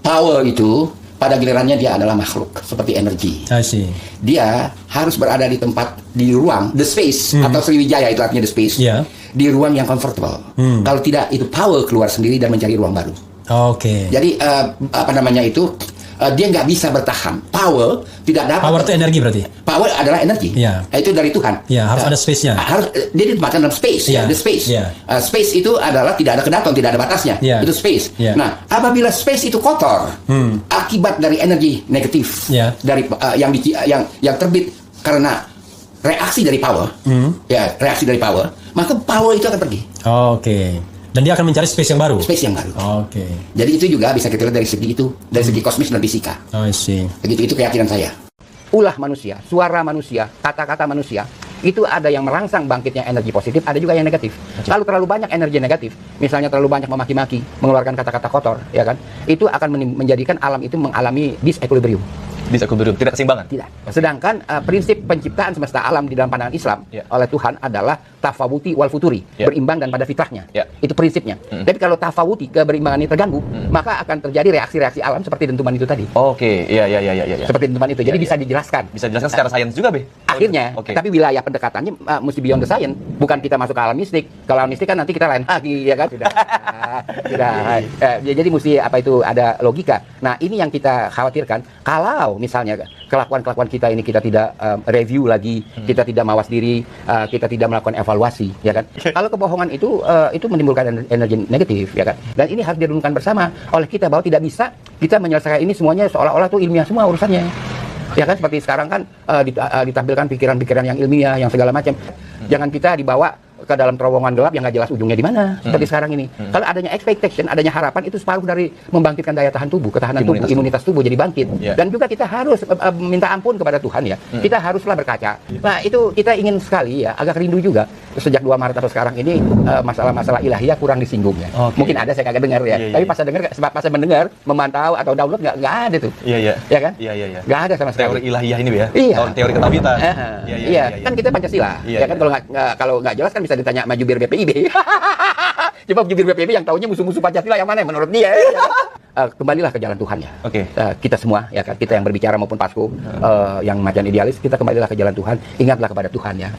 Power itu pada gilirannya dia adalah makhluk seperti energi. Dia harus berada di tempat, di ruang, the space, atau Sriwijaya itu artinya the space, di ruang yang comfortable. Kalau tidak, itu power keluar sendiri dan mencari ruang baru. Jadi apa namanya itu, dia nggak bisa bertahan. Power tidak dapat. Power itu energi berarti? Power adalah energi. Itu dari Tuhan. Harus ada space-nya. Harus dia ditempatkan dalam space. The space. Space itu adalah tidak ada kedaton, tidak ada batasnya. Itu space. Nah, apabila space itu kotor, akibat dari energi negatif dari yang terbit karena reaksi dari power, reaksi dari power, maka power itu akan pergi. Dan dia akan mencari space yang baru. Space yang baru. Jadi itu juga bisa kita lihat dari segi itu, dari segi kosmis dan fisika. Begitu, itu keyakinan saya. Ulah manusia, suara manusia, kata-kata manusia, itu ada yang merangsang bangkitnya energi positif, ada juga yang negatif. Kalau terlalu banyak energi negatif, misalnya terlalu banyak memaki-maki, mengeluarkan kata-kata kotor, ya kan, itu akan menjadikan alam itu mengalami disequilibrium. Tidak keseimbangan. Tidak. Sedangkan prinsip penciptaan semesta alam di dalam pandangan Islam oleh Tuhan adalah tafawuti wal futuri, berimbang dan pada fitrahnya. Itu prinsipnya. Tapi kalau tafawuti, keberimbangan ini terganggu, maka akan terjadi reaksi-reaksi alam seperti dentuman itu tadi. Seperti dentuman itu. Jadi bisa dijelaskan. Bisa dijelaskan secara sains juga, Be. Akhirnya, tapi wilayah pendekatannya mesti beyond the science. Bukan kita masuk ke alam mistik. Kalau alam mistik kan nanti kita lain lagi, ya kan? Jadi mesti apa itu ada logika. Nah, ini yang kita khawatirkan. Kalau misalnya kelakuan-kelakuan kita ini kita tidak review lagi, kita tidak mawas diri, kita tidak melakukan evaluasi, ya kan? Kalau kebohongan itu menimbulkan energi negatif, ya kan? Dan ini harus direnungkan bersama oleh kita bahwa tidak bisa kita menyelesaikan ini semuanya seolah-olah tuh ilmiah semua urusannya. Ya kan, seperti sekarang kan ditampilkan pikiran-pikiran yang ilmiah, yang segala macam. Jangan kita dibawa ke dalam terowongan gelap yang nggak jelas ujungnya di mana, seperti sekarang ini. Kalau adanya expectation, adanya harapan, itu separuh dari membangkitkan daya tahan tubuh, ketahanan tubuh, imunitas tubuh jadi bangkit. Dan juga kita harus minta ampun kepada Tuhan, ya. Kita haruslah berkaca. Nah, itu kita ingin sekali, ya, agak rindu juga sejak 2 Maret atau sekarang ini masalah-masalah ilahiyah kurang disinggung, ya. Mungkin ada, saya kagak dengar, ya. Tapi pas saya mendengar, memantau atau download nggak ada tuh. Ya kan? Nggak ada sama sekali. Teori ilahiyah ini, ya. Teori ketabitan. Kan kita Pancasila, ya kan, kalau nggak jelas kan bisa ditanya sama jubir BPIB. Coba jubir BPIB yang taunya musuh-musuh Pancasila yang mana menurut dia, ya kan? Kembalilah ke jalan Tuhan, ya. Kita semua, ya kan, kita yang berbicara maupun pasku yang macam idealis, kita kembalilah ke jalan Tuhan, ingatlah kepada Tuhan, ya.